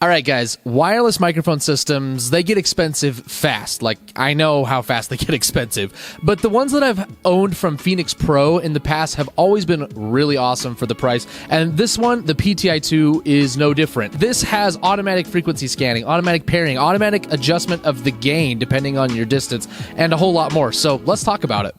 All right, guys, wireless microphone systems, they get expensive fast. Like, I know how fast they get expensive. But the ones that I've owned from Phenyx Pro in the past have always been really awesome for the price. And this one, the PTI-2, is no different. This has automatic frequency scanning, automatic pairing, automatic adjustment of the gain depending on your distance, and a whole lot more. So let's talk about it.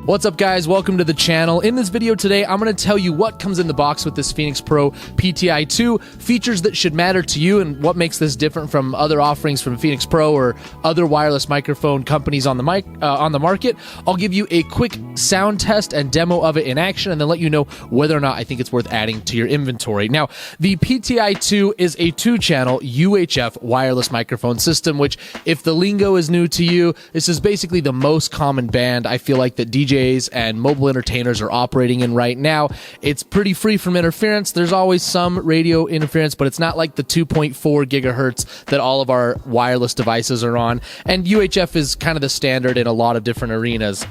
What's up, guys? Welcome to the channel. In this video today, I'm going to tell you what comes in the box with this Phenyx Pro PTI-2, features that should matter to you, and what makes this different from other offerings from Phenyx Pro or other wireless microphone companies on the market. I'll give you a quick sound test and demo of it in action, and then let you know whether or not I think it's worth adding to your inventory. Now, the PTI-2 is a 2-channel UHF wireless microphone system, which, if the lingo is new to you, this is basically the most common band I feel like that DJs and mobile entertainers are operating in right now. It's pretty free from interference. There's always some radio interference, but it's not like the 2.4 gigahertz that all of our wireless devices are on. And UHF is kind of the standard in a lot of different arenas.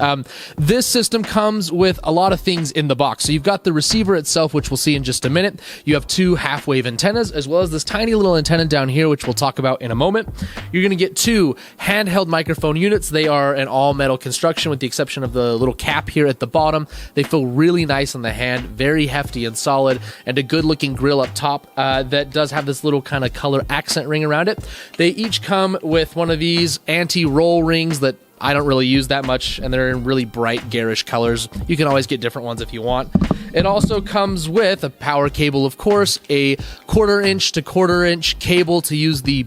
This system comes with a lot of things in the box. So you've got the receiver itself, which we'll see in just a minute. You have 2 half-wave antennas, as well as this tiny little antenna down here, which we'll talk about in a moment. You're going to get 2 handheld microphone units. They are an all-metal construction with the exception of the little cap here at the bottom. They feel really nice on the hand, very hefty and solid, and a good looking grill up top that does have this little kind of color accent ring around it. They each come with one of these anti-roll rings that I don't really use that much, and they're in really bright, garish colors. You can always get different ones if you want. It also comes with a power cable, of course, a 1/4 inch to 1/4 inch cable to use the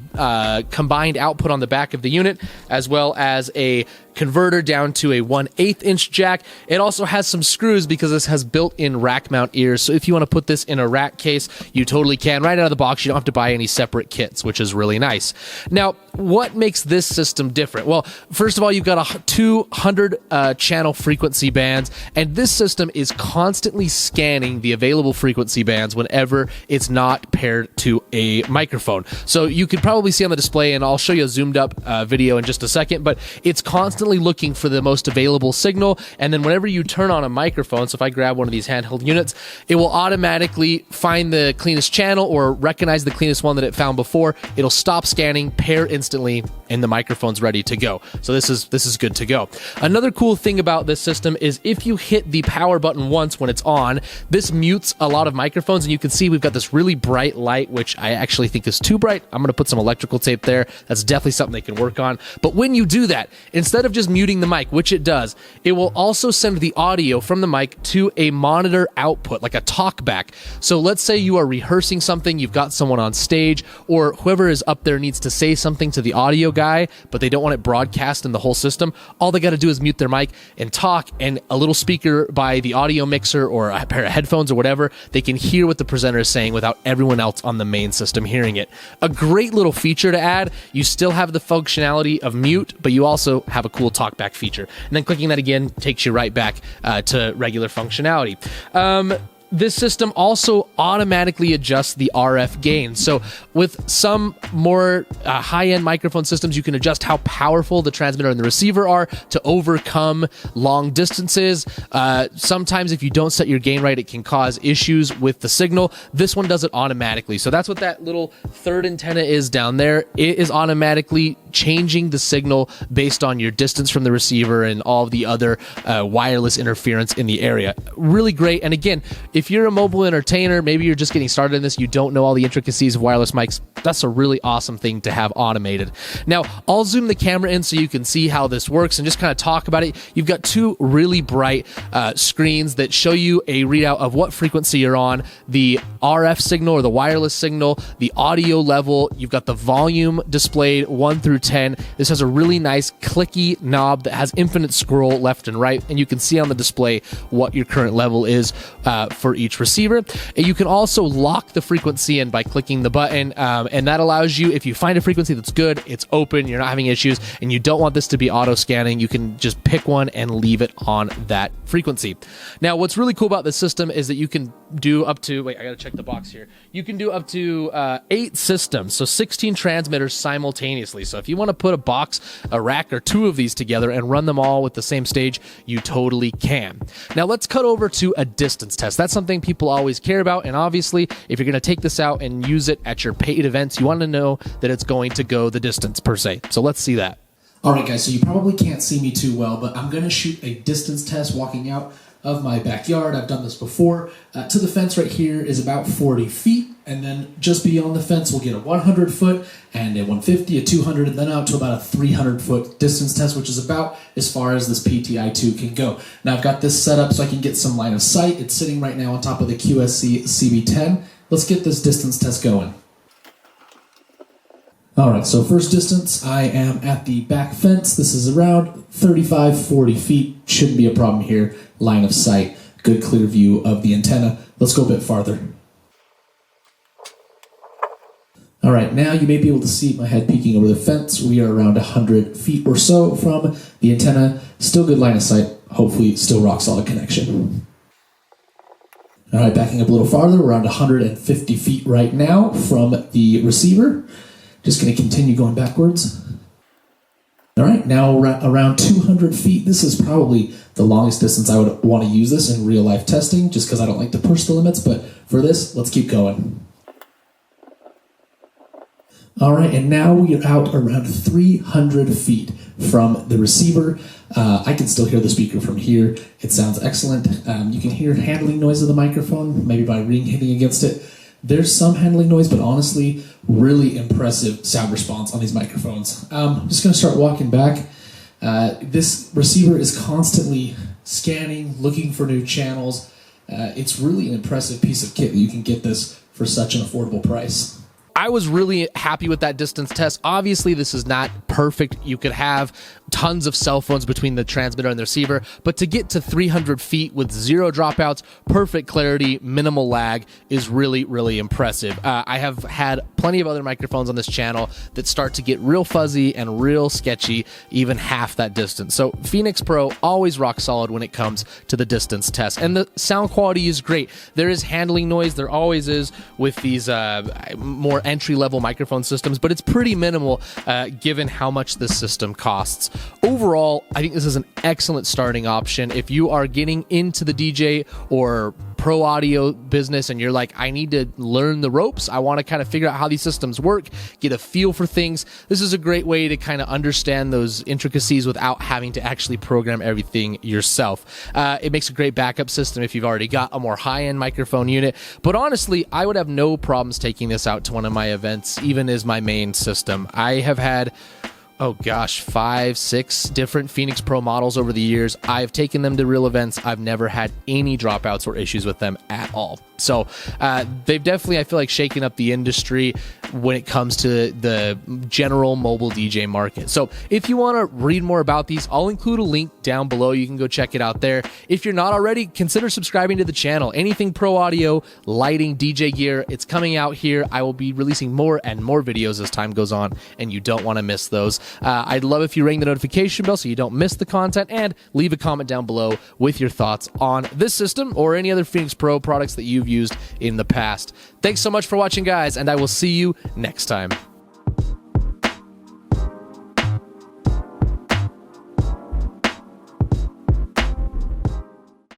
combined output on the back of the unit, as well as a converter down to a 1/8 inch jack. It also has some screws because this has built-in rack mount ears. So if you want to put this in a rack case, you totally can. Right out of the box, you don't have to buy any separate kits, which is really nice. Now, what makes this system different? Well, first of all, you've got a 200 channel frequency bands, and this system is constantly scanning the available frequency bands whenever it's not paired to a microphone. So you could probably see on the display, and I'll show you a zoomed up video in just a second, but it's constantly looking for the most available signal, and then whenever you turn on a microphone, so if I grab one of these handheld units, it will automatically find the cleanest channel or recognize the cleanest one that it found before. It'll stop scanning, pair instantly, and the microphone's ready to go. So this is good to go. Another cool thing about this system is if you hit the power button once when it's on, this mutes a lot of microphones, and you can see we've got this really bright light, which I actually think is too bright. I'm going to put some electrical tape there. That's definitely something they can work on. But when you do that, instead of just muting the mic, which it does, it will also send the audio from the mic to a monitor output, like a talkback. So let's say you are rehearsing something, you've got someone on stage, or whoever is up there needs to say something to the audio guy, but they don't want it broadcast in the whole system. All they got to do is mute their mic and talk, and a little speaker by the audio mixer or a pair of headphones or whatever, they can hear what the presenter is saying without everyone else on the main system hearing it. A great little feature to add. You still have the functionality of mute, but you also have a cool talkback feature. And then clicking that again takes you right back to regular functionality. This system also automatically adjusts the RF gain. So with some more high-end microphone systems, you can adjust how powerful the transmitter and the receiver are to overcome long distances. Sometimes if you don't set your gain right, it can cause issues with the signal. This one does it automatically. So that's what that little third antenna is down there. It is automatically changing the signal based on your distance from the receiver and all of the other wireless interference in the area. Really great. And again, if you're a mobile entertainer, maybe you're just getting started in this, you don't know all the intricacies of wireless mics, that's a really awesome thing to have automated. Now, I'll zoom the camera in so you can see how this works and just kind of talk about it. You've got 2 really bright screens that show you a readout of what frequency you're on, the RF signal or the wireless signal, the audio level. You've got the volume displayed 1 through 10. This has a really nice clicky knob that has infinite scroll left and right, and you can see on the display what your current level is for for each receiver. You can also lock the frequency in by clicking the button, and that allows you, if you find a frequency that's good, it's open, you're not having issues, and you don't want this to be auto scanning, you can just pick one and leave it on that frequency. Now, what's really cool about this system is that you can do up to, wait, I gotta check the box here. You can do up to 8 systems, so 16 transmitters simultaneously. So if you want to put a box, a rack, or 2 of these together and run them all with the same stage, you totally can. Now let's cut over to a distance test. That's something people always care about, and obviously, if you're going to take this out and use it at your paid events, you want to know that it's going to go the distance per se. So let's see that. All right, guys, so you probably can't see me too well, but I'm going to shoot a distance test walking out of my backyard. I've done this before. To the fence right here is about 40 feet, and then just beyond the fence we'll get a 100 foot and a 150, a 200, and then out to about a 300 foot distance test, which is about as far as this PTI-2 can go. Now I've got this set up so I can get some line of sight. It's sitting right now on top of the QSC CB10. Let's get this distance test going. All right, so first distance, I am at the back fence. This is around 35, 40 feet. Shouldn't be a problem here. Line of sight, good clear view of the antenna. Let's go a bit farther. All right, now you may be able to see my head peeking over the fence. We are around 100 feet or so from the antenna. Still good line of sight. Hopefully still rock solid connection. All right, backing up a little farther, we're around 150 feet right now from the receiver. Just going to continue going backwards. All right, now around 200 feet. This is probably the longest distance I would want to use this in real life testing, just because I don't like to push the limits, but for this, let's keep going. All right, and now we are out around 300 feet from the receiver. I can still hear the speaker from here. It sounds excellent. You can hear handling noise of the microphone, maybe by ring hitting against it. There's some handling noise, but honestly, really impressive sound response on these microphones. I'm just going to start walking back. This receiver is constantly scanning, looking for new channels. It's really an impressive piece of kit that you can get this for such an affordable price. I was really happy with that distance test. Obviously, this is not perfect. You could have tons of cell phones between the transmitter and the receiver, but to get to 300 feet with 0 dropouts, perfect clarity, minimal lag is really, really impressive. I have had plenty of other microphones on this channel that start to get real fuzzy and real sketchy, even half that distance. So Phenyx Pro always rock solid when it comes to the distance test. And the sound quality is great. There is handling noise. There always is with these more entry-level microphone systems, but it's pretty minimal given how much this system costs. Overall, I think this is an excellent starting option. If you are getting into the DJ or pro audio business and you're like, I need to learn the ropes, I want to kind of figure out how these systems work, get a feel for things, this is a great way to kind of understand those intricacies without having to actually program everything yourself. It makes a great backup system if you've already got a more high-end microphone unit, but honestly, I would have no problems taking this out to one of my events, even as my main system. I have had, oh gosh, 5, 6 different Phenyx Pro models over the years. I've taken them to real events. I've never had any dropouts or issues with them at all. So they've definitely, I feel like, shaken up the industry when it comes to the general mobile DJ market. So if you want to read more about these, I'll include a link down below. You can go check it out there. If you're not already, consider subscribing to the channel. Anything pro audio, lighting, DJ gear, it's coming out here. I will be releasing more and more videos as time goes on, and you don't want to miss those. I'd love if you ring the notification bell so you don't miss the content, and leave a comment down below with your thoughts on this system or any other Phenyx Pro products that you've used in the past. Thanks so much for watching, guys, and I will see you next time.